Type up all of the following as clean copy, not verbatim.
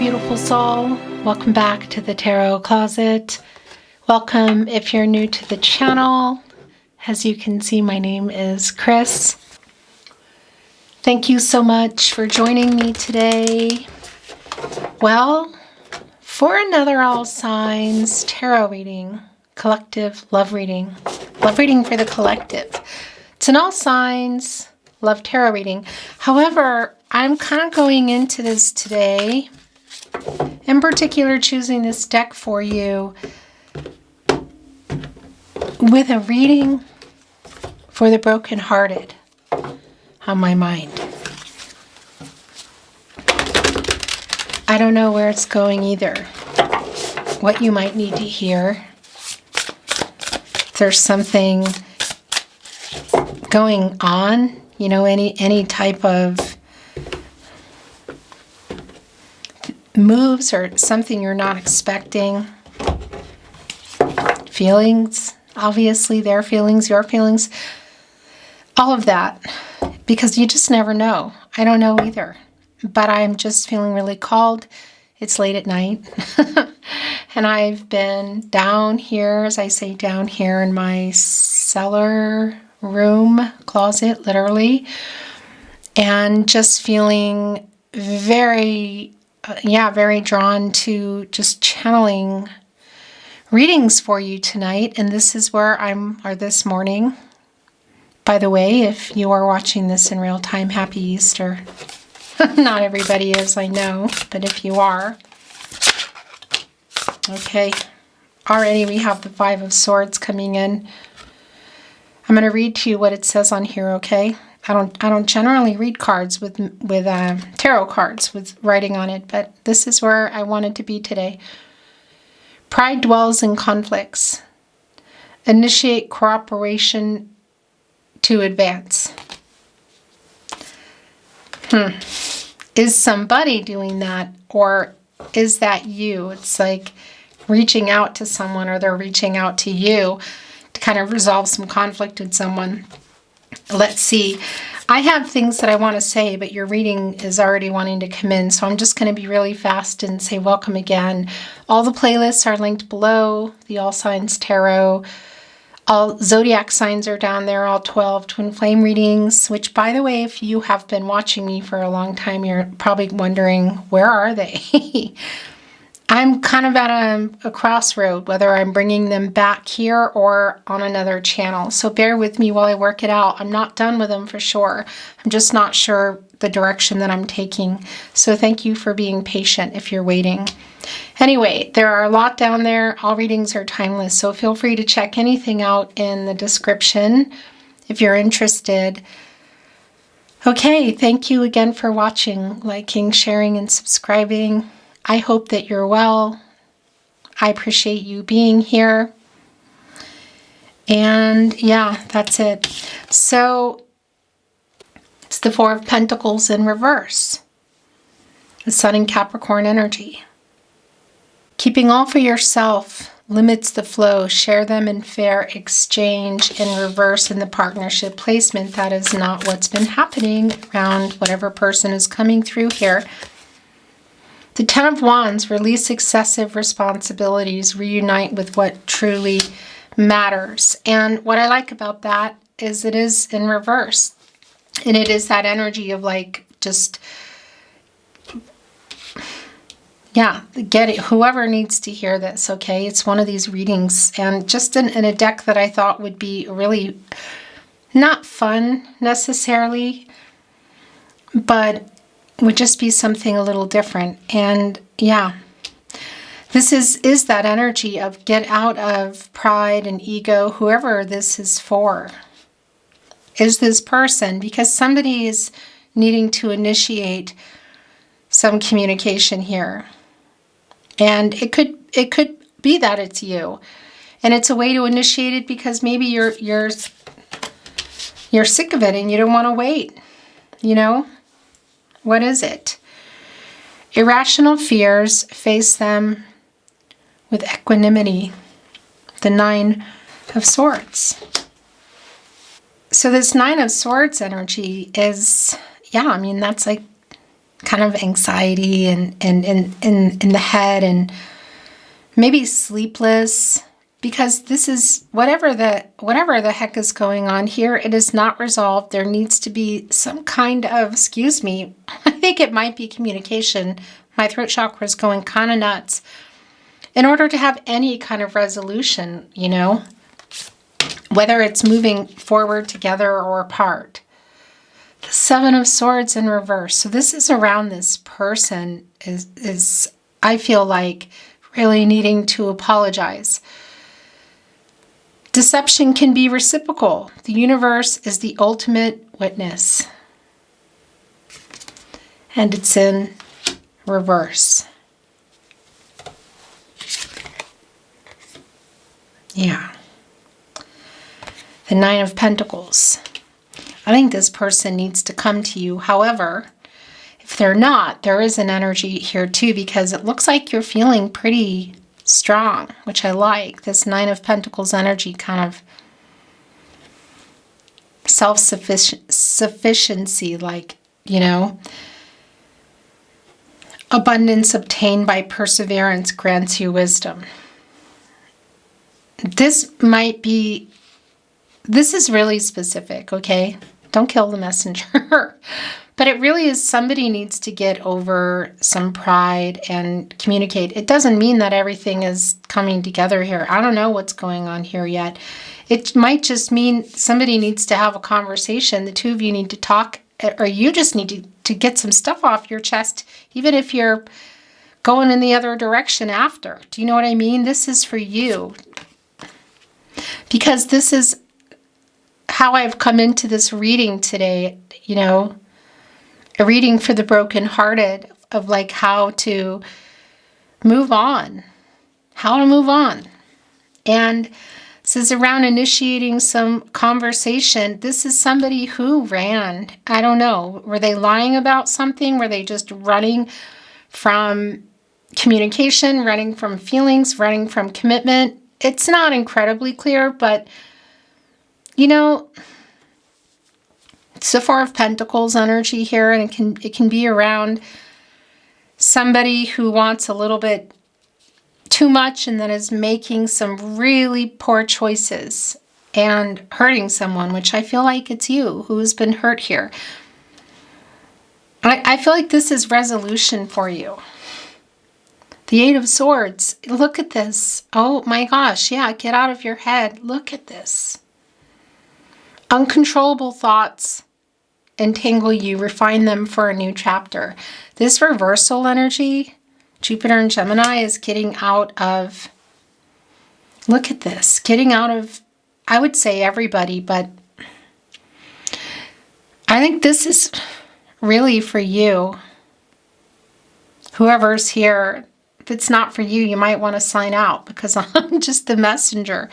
beautiful soul. Welcome back to the Tarot Closet. Welcome if you're new to the channel. As you can see, my name is Chris. Thank you so much for joining me today. Well, for another all signs tarot reading, collective love reading for the collective. It's an all signs love tarot reading. However, I'm kind of going into this today, in particular choosing this deck for you with a reading for the brokenhearted on my mind. I don't know where it's going either, what you might need to hear. If there's something going on, you know, any type of moves or something you're not expecting. Feelings, obviously their feelings, your feelings, all of that, because you just never know. I don't know either, but I'm just feeling really called. It's late at night and I've been down here, as I say, down here in my cellar room, closet, literally, and just feeling very drawn to just channeling readings for you tonight. And this is where or this morning. By the way, if you are watching this in real time, happy Easter. Not everybody is, I know, but if you are. Okay, already we have the Five of Swords coming in. I'm going to read to you what it says on here, okay? I don't generally read cards with tarot cards with writing on it, but this is where I wanted to be today. Pride dwells in conflicts. Initiate cooperation to advance. Is somebody doing that, or is that you? It's like reaching out to someone, or they're reaching out to you to kind of resolve some conflict with someone. Let's see. I have things that I want to say, but your reading is already wanting to come in, so I'm just going to be really fast and say welcome again. All the playlists are linked below. The All Signs Tarot. All Zodiac signs are down there, all 12 twin flame readings, which, by the way, if you have been watching me for a long time, you're probably wondering, where are they? I'm kind of at a crossroad, whether I'm bringing them back here or on another channel. So bear with me while I work it out. I'm not done with them for sure. I'm just not sure the direction that I'm taking. So thank you for being patient if you're waiting. Anyway, there are a lot down there. All readings are timeless, so feel free to check anything out in the description if you're interested. Okay, thank you again for watching, liking, sharing, and subscribing. I hope that you're well. I appreciate you being here. And yeah, that's it. So it's the Four of Pentacles in reverse. The Sun in Capricorn energy. Keeping all for yourself limits the flow. Share them in fair exchange. In reverse, in the partnership placement, that is not what's been happening around whatever person is coming through here. The Ten of Wands, release excessive responsibilities, reunite with what truly matters. And what I like about that is it is in reverse. And it is that energy of like just, yeah, get it. Whoever needs to hear this, okay? It's one of these readings, and just in a deck that I thought would be really not fun necessarily, but would just be something a little different. And yeah, this is that energy of get out of pride and ego. Whoever this is for is this person, because somebody is needing to initiate some communication here. And it could be that it's you. And it's a way to initiate it because maybe you're sick of it and you don't want to wait, you know? What is it? Irrational fears, face them with equanimity. The Nine of Swords. So this Nine of Swords energy is, yeah, I mean, that's like kind of anxiety and in the head, and maybe sleepless, because this is whatever the heck is going on here, it is not resolved. There needs to be some kind of, excuse me, I think it might be communication. My throat chakra is going kind of nuts. In order to have any kind of resolution, you know, whether it's moving forward together or apart. The Seven of Swords in reverse. So this is around this person is I feel like really needing to apologize. Deception can be reciprocal. The universe is the ultimate witness. And it's in reverse. Yeah. The Nine of Pentacles. I think this person needs to come to you. However, if they're not, there is an energy here too, because it looks like you're feeling pretty strong, which I like. This Nine of Pentacles energy, kind of self-sufficiency, like, you know, abundance obtained by perseverance grants you wisdom. This is really specific, okay? Don't kill the messenger. But it really is, somebody needs to get over some pride and communicate. It doesn't mean that everything is coming together here. I don't know what's going on here yet. It might just mean somebody needs to have a conversation. The two of you need to talk, or you just need to get some stuff off your chest, even if you're going in the other direction after. Do you know what I mean? This is for you. Because this is how I've come into this reading today, you know, a reading for the brokenhearted, of like how to move on, And this is around initiating some conversation. This is somebody who ran. I don't know. Were they lying about something? Were they just running from communication, running from feelings, running from commitment? It's not incredibly clear, but, you know, it's the Four of Pentacles energy here, and it can be around somebody who wants a little bit too much and then is making some really poor choices and hurting someone, which I feel like it's you who has been hurt here. I feel like this is resolution for you. The Eight of Swords. Look at this. Oh my gosh. Yeah, get out of your head. Look at this. Uncontrollable thoughts entangle you, refine them for a new chapter. This reversal energy, Jupiter and Gemini, is getting out of, look at this, getting out of, I would say everybody, but I think this is really for you. Whoever's here, if it's not for you, you might want to sign out, because I'm just the messenger.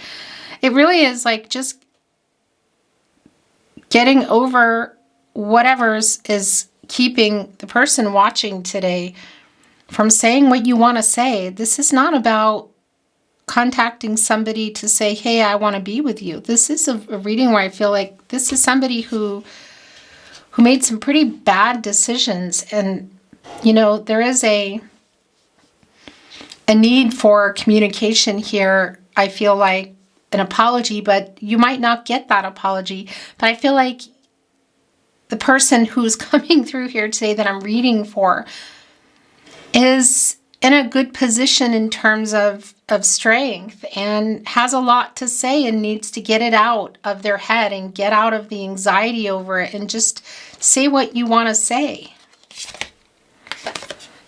It really is like just getting over whatever's is keeping the person watching today from saying what you want to say. This is not about contacting somebody to say, hey, I want to be with you. This is a reading where I feel like this is somebody who made some pretty bad decisions. And, you know, there is a need for communication here. I feel like an apology, but you might not get that apology. But I feel like the person who's coming through here today that I'm reading for is in a good position in terms of strength and has a lot to say and needs to get it out of their head and get out of the anxiety over it and just say what you want to say.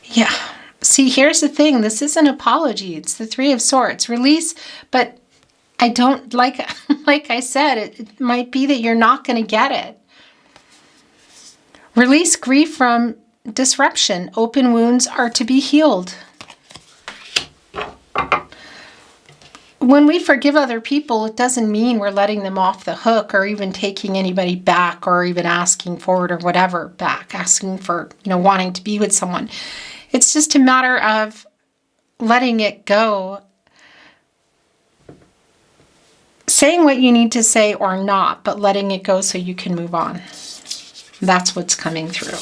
Yeah. See, here's the thing. This is an apology. It's the Three of Swords. Release, but I don't, like I said, it might be that you're not going to get it. Release grief from disruption. Open wounds are to be healed. When we forgive other people, it doesn't mean we're letting them off the hook or even taking anybody back or even asking forward or whatever back, asking for, you know, wanting to be with someone. It's just a matter of letting it go, saying what you need to say or not, but letting it go so you can move on. That's what's coming through.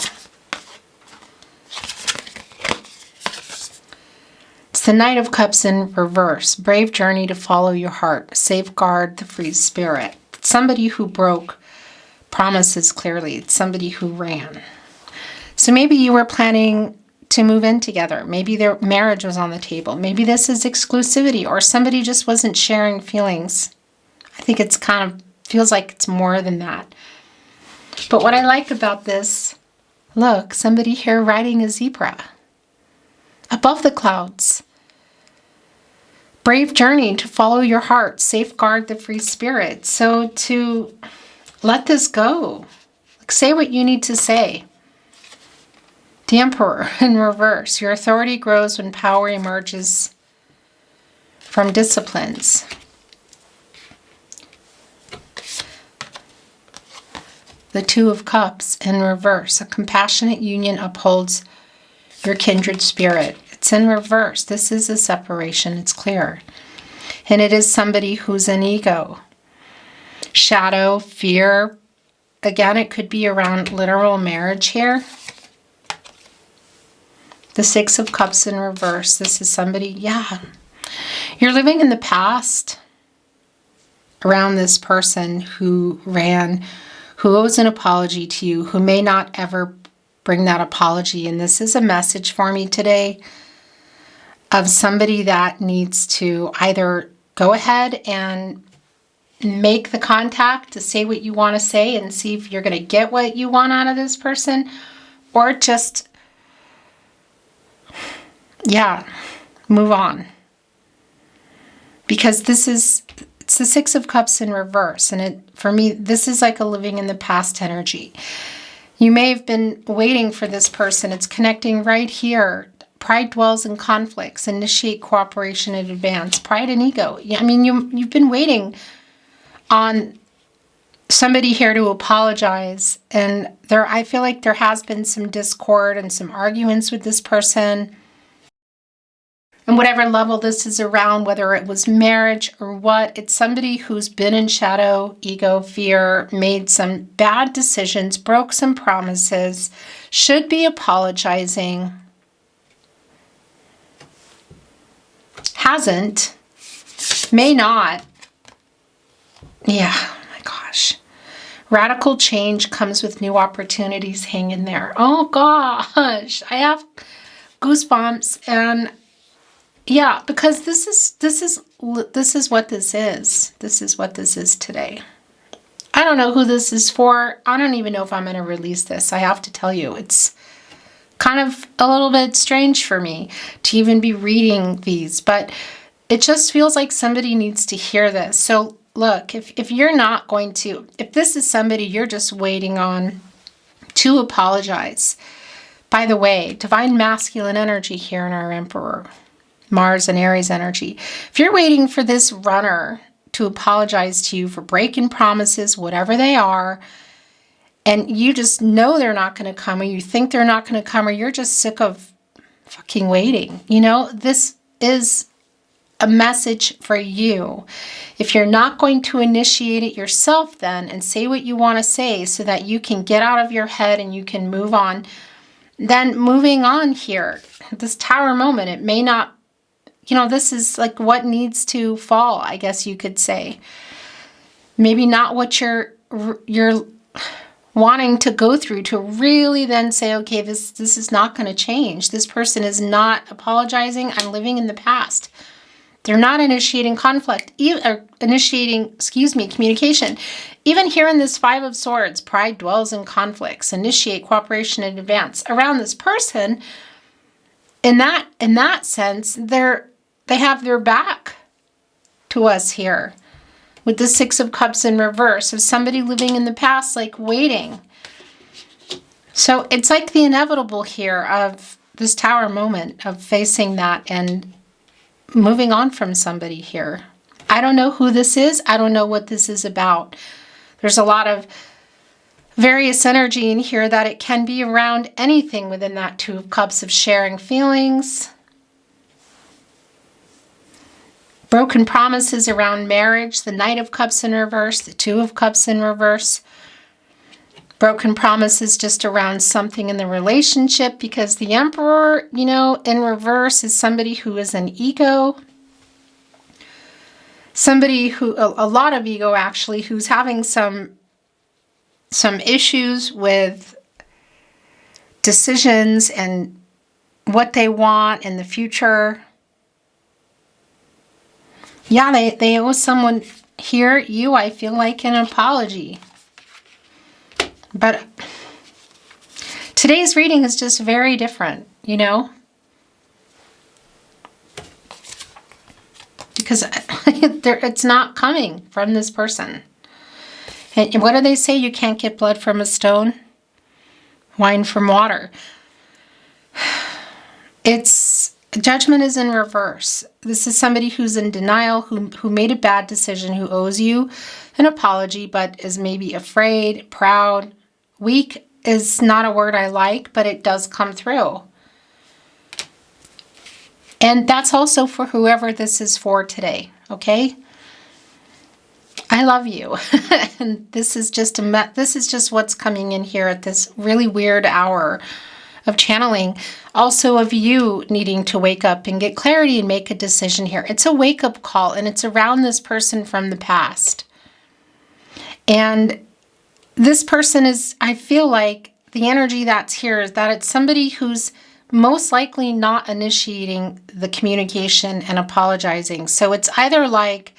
the Knight of Cups in reverse. Brave journey to follow your heart. Safeguard the free spirit. Somebody who broke promises clearly. It's somebody who ran. So maybe you were planning to move in together. Maybe their marriage was on the table. Maybe this is exclusivity, or somebody just wasn't sharing feelings. I think it's kind of feels like it's more than that. But what I like about this, look, somebody here riding a zebra above the clouds. Brave journey to follow your heart, safeguard the free spirit. So to let this go, like, say what you need to say. The Emperor in reverse. Your authority grows when power emerges from disciplines. The Two of Cups in reverse. A compassionate union upholds your kindred spirit. It's in reverse. This is a separation. It's clear. And it is somebody who's an ego. Shadow, fear. Again, it could be around literal marriage here. The Six of Cups in reverse. This is somebody, yeah. You're living in the past around this person who ran, who owes an apology to you, who may not ever bring that apology. And this is a message for me today of somebody that needs to either go ahead and make the contact to say what you want to say and see if you're going to get what you want out of this person, or just, yeah, move on. Because it's the Six of Cups in reverse. And for me, this is like a living in the past energy. You may have been waiting for this person. It's connecting right here. Pride dwells in conflicts. Initiate cooperation in advance. Pride and ego. Yeah, I mean, you've been waiting on somebody here to apologize. And I feel like there has been some discord and some arguments with this person. And whatever level this is around, whether it was marriage or what, it's somebody who's been in shadow, ego, fear, made some bad decisions, broke some promises, should be apologizing, hasn't, may not. Yeah, oh my gosh. Radical change comes with new opportunities. Hang in there. Oh gosh, I have goosebumps. And yeah, because this is what this is. This is what this is today. I don't know who this is for. I don't even know if I'm going to release this. I have to tell you, it's kind of a little bit strange for me to even be reading these, but it just feels like somebody needs to hear this. So look, if you're not going to, if this is somebody you're just waiting on to apologize, by the way, divine masculine energy here in our Emperor. Mars and Aries energy. If you're waiting for this runner to apologize to you for breaking promises, whatever they are, and you just know they're not going to come, or you think they're not going to come, or you're just sick of fucking waiting, you know, this is a message for you. If you're not going to initiate it yourself then and say what you want to say so that you can get out of your head and you can move on, then moving on here, this Tower moment, it may not, you know, this is like what needs to fall, I guess you could say. Maybe not what you're wanting to go through to really then say, okay, this is not going to change. This person is not apologizing. I'm living in the past. They're not initiating conflict, communication. Even here in this Five of Swords, pride dwells in conflicts. Initiate cooperation in advance. Around this person, in that sense, they have their back to us here with the Six of Cups in reverse of somebody living in the past, like waiting. So it's like the inevitable here of this Tower moment of facing that and moving on from somebody here. I don't know who this is. I don't know what this is about. There's a lot of various energy in here that it can be around anything within that Two of Cups of sharing feelings. Broken promises around marriage, the Knight of Cups in reverse, the Two of Cups in reverse. Broken promises just around something in the relationship, because the Emperor, you know, in reverse is somebody who is an ego. Somebody who, a lot of ego actually, who's having some issues with decisions and what they want in the future. Yeah, they owe someone here, you, I feel like, an apology. But today's reading is just very different, you know? Because it's not coming from this person. And what do they say? You can't get blood from a stone, wine from water. Judgment is in reverse. This is somebody who's in denial, who made a bad decision, who owes you an apology, but is maybe afraid, proud. Weak is not a word I like, but it does come through. And that's also for whoever this is for today, okay? I love you. And this is just what's coming in here at this really weird hour of channeling. Also of you needing to wake up and get clarity and make a decision here. It's a wake-up call, and it's around this person from the past. And this person is, I feel like the energy that's here is that it's somebody who's most likely not initiating the communication and apologizing. So it's either like,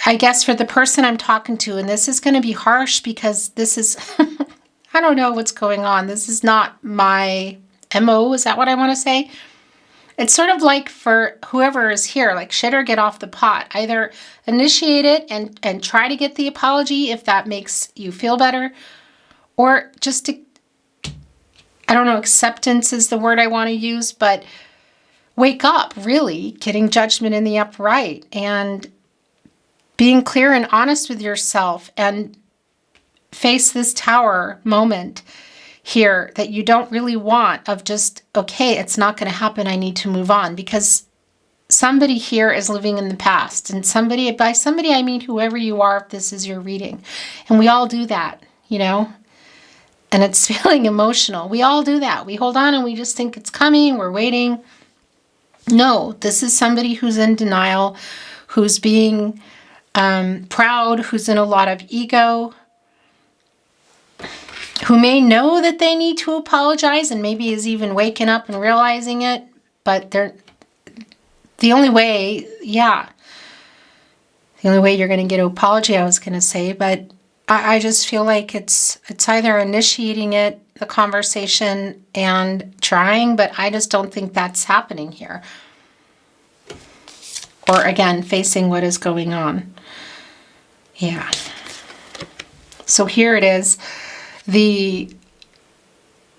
I guess for the person I'm talking to, and this is going to be harsh because this is, I don't know what's going on. This is not my MO. Is that what I want to say? It's sort of like for whoever is here, like shit or get off the pot. Either initiate it and try to get the apology if that makes you feel better, or just to, I don't know, acceptance is the word I want to use, but wake up, really, getting judgment in the upright and being clear and honest with yourself and face this tower moment here that you don't really want, of just, okay, it's not going to happen, I need to move on, because somebody here is living in the past. And by somebody I mean whoever you are, if this is your reading. And we all do that, you know, and it's feeling emotional. We all do that. We hold on and we just think it's coming, we're waiting. No, this is somebody who's in denial, who's being proud, who's in a lot of ego, who may know that they need to apologize and maybe is even waking up and realizing it, but the only way you're going to get an apology, I was going to say, but I just feel like it's either initiating it, the conversation, and trying, but I just don't think that's happening here. Or again, facing what is going on. Yeah. So here it is. The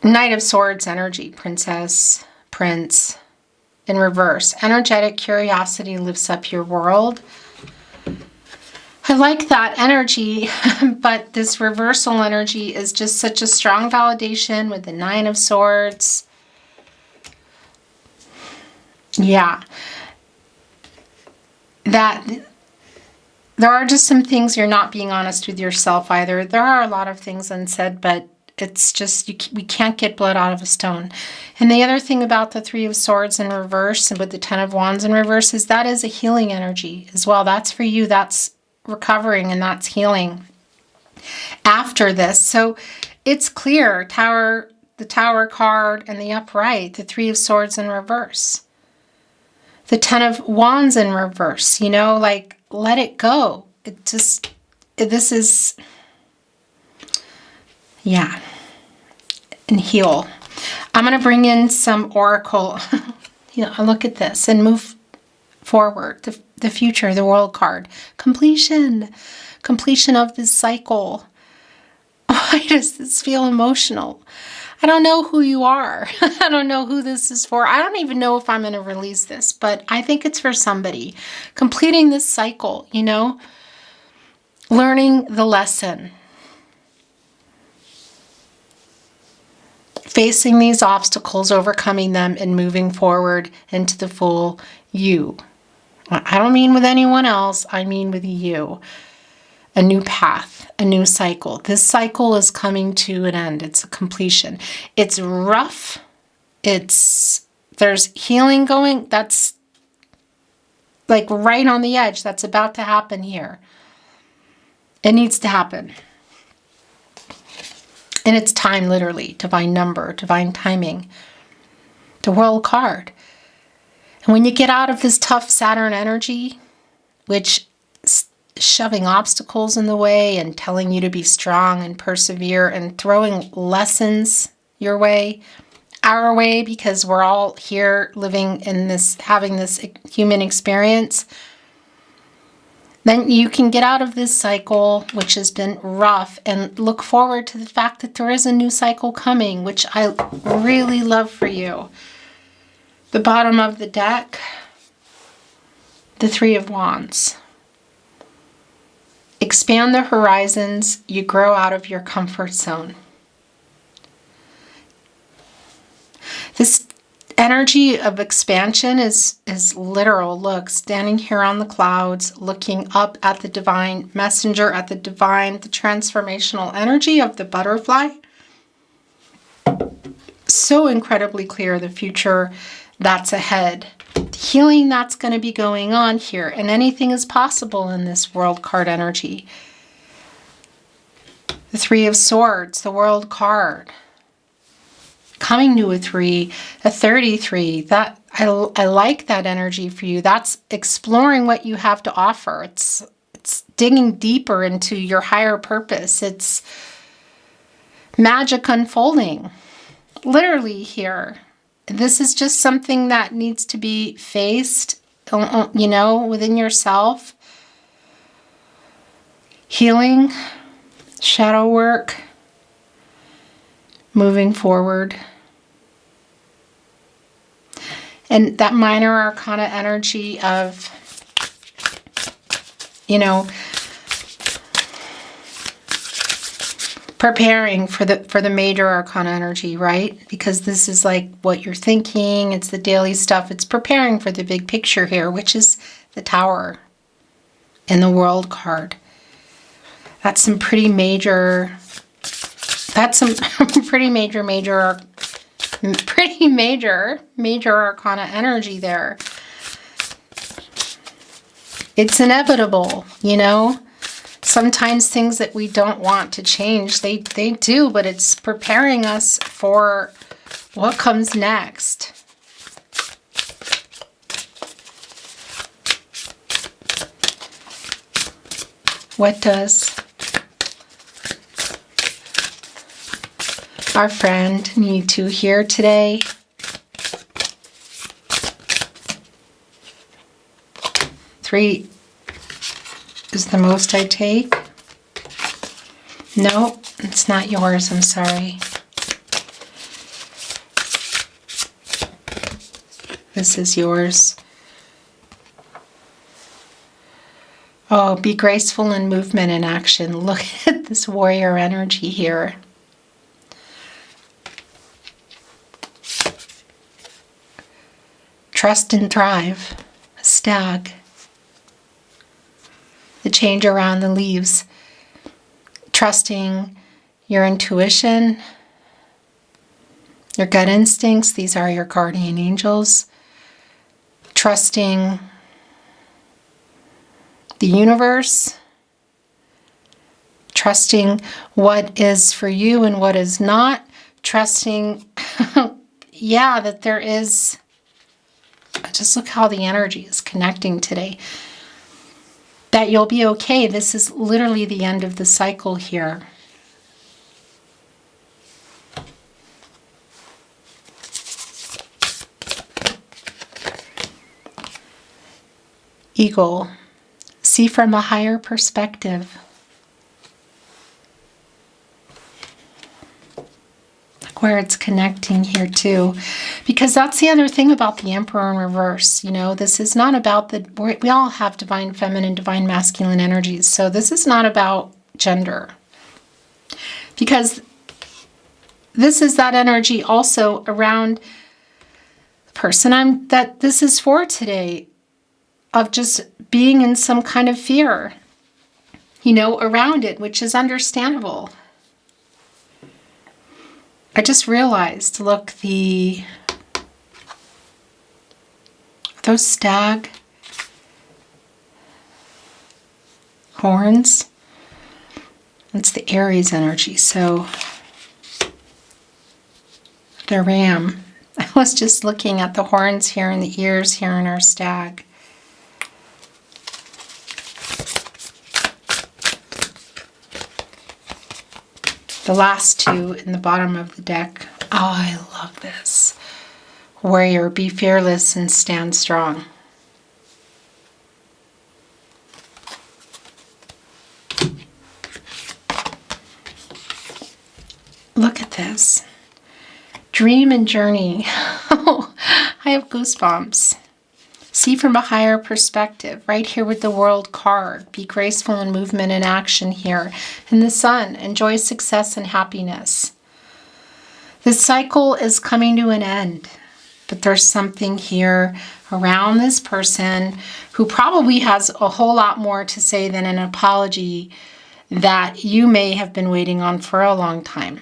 Knight of Swords energy, Princess, Prince, in reverse. Energetic curiosity lifts up your world. I like that energy, but this reversal energy is just such a strong validation with the Nine of Swords. Yeah. That there are just some things you're not being honest with yourself either. There are a lot of things unsaid, but it's just, we can't get blood out of a stone. And the other thing about the Three of Swords in reverse and with the Ten of Wands in reverse is that is a healing energy as well. That's for you. That's recovering and that's healing after this. So it's clear, the Tower card and the upright, the Three of Swords in reverse. The Ten of Wands in reverse, you know, like, let it go. This is, yeah, and heal. I'm going to bring in some oracle, look at this and move forward. The future, the World card. Completion of this cycle. Why does this feel emotional? I don't know who you are. I don't know who this is for. I don't even know if I'm going to release this, but I think it's for somebody. Completing this cycle, learning the lesson. Facing these obstacles, overcoming them, and moving forward into the full you. I don't mean with anyone else. I mean with you. a new path, a new cycle. This cycle is coming to an end. It's a completion. It's rough. There's healing going. That's like right on the edge. That's about to happen here. It needs to happen. And it's time, literally. Divine number, divine timing. The World card. And when you get out of this tough Saturn energy, which is shoving obstacles in the way and telling you to be strong and persevere and throwing lessons your way, our way, because we're all here living in this, having this human experience, then you can get out of this cycle, which has been rough, and look forward to the fact that there is a new cycle coming, which I really love for you. The bottom of the deck, the Three of Wands. Expand the horizons, you grow out of your comfort zone. This energy of expansion is literal. Look, standing here on the clouds, looking up at the divine messenger, at the divine, the transformational energy of the butterfly. So incredibly clear, the future that's ahead. The healing that's going to be going on here. And anything is possible in this World card energy. The Three of Swords, the World card. Coming to a 3, a 33. That I like that energy for you. That's exploring what you have to offer. It's digging deeper into your higher purpose. It's magic unfolding. Literally here. This is just something that needs to be faced, within yourself. Healing, shadow work, moving forward. And that minor arcana energy of, preparing for the major arcana energy, right? Because this is like what you're thinking. It's the daily stuff. It's preparing for the big picture here, which is the Tower and the World card. That's some pretty major, major arcana energy there. It's inevitable, Sometimes things that we don't want to change, they do, but it's preparing us for what comes next. What does our friend need to hear today? Three is the most I take. No, it's not yours. I'm sorry. This is yours. Oh, be graceful in movement and action. Look at this warrior energy here. Trust and thrive. A stag. The change around the leaves. Trusting your intuition, your gut instincts. These are your guardian angels. Trusting the universe. Trusting what is for you and what is not. Trusting, that there is. Just look how the energy is connecting today. That you'll be okay. This is literally the end of the cycle here. Eagle. See from a higher perspective. Where it's connecting here too, because that's the other thing about the Emperor in reverse. This is not about we all have divine feminine, divine masculine energies, so this is not about gender, because this is that energy also around the person that this is for today, of just being in some kind of fear. around it, which is understandable. I just realized, look, those stag horns, it's the Aries energy. So the ram, I was just looking at the horns here and the ears here in our stag. The last two in the bottom of the deck. Oh, I love this. Warrior, be fearless and stand strong. Look at this. Dream and journey. Oh, I have goosebumps. See from a higher perspective. Right here with the World card. Be graceful in movement and action here. And the Sun. Enjoy success and happiness. This cycle is coming to an end. But there's something here around this person who probably has a whole lot more to say than an apology that you may have been waiting on for a long time.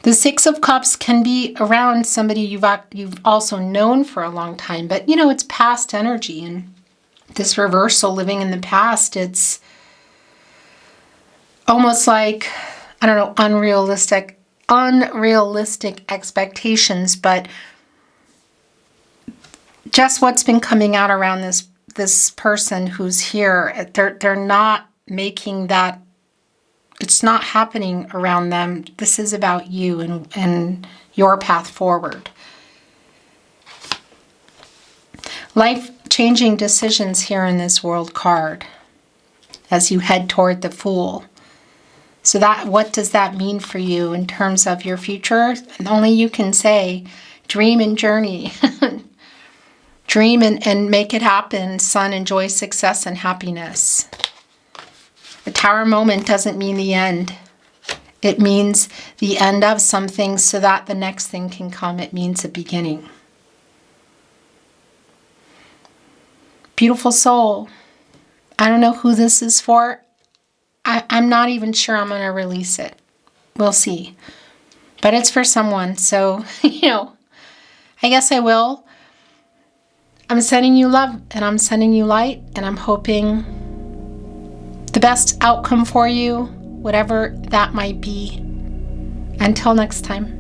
The Six of Cups can be around somebody you've also known for a long time, but it's past energy, and this reversal, living in the past, it's almost like, I don't know, unrealistic expectations, but just what's been coming out around this person who's here, they're not making that. It's not happening around them. This is about you and your path forward. Life-changing decisions here in this World card as you head toward the Fool. So what does that mean for you in terms of your future? And only you can say, dream and journey. Dream and make it happen. Sun, enjoy success and happiness. The Tower moment doesn't mean the end. It means the end of something so that the next thing can come. It means a beginning. Beautiful soul. I don't know who this is for. I'm not even sure I'm going to release it. We'll see. But it's for someone. So, I guess I will. I'm sending you love and I'm sending you light, and I'm hoping the best outcome for you, whatever that might be. Until next time.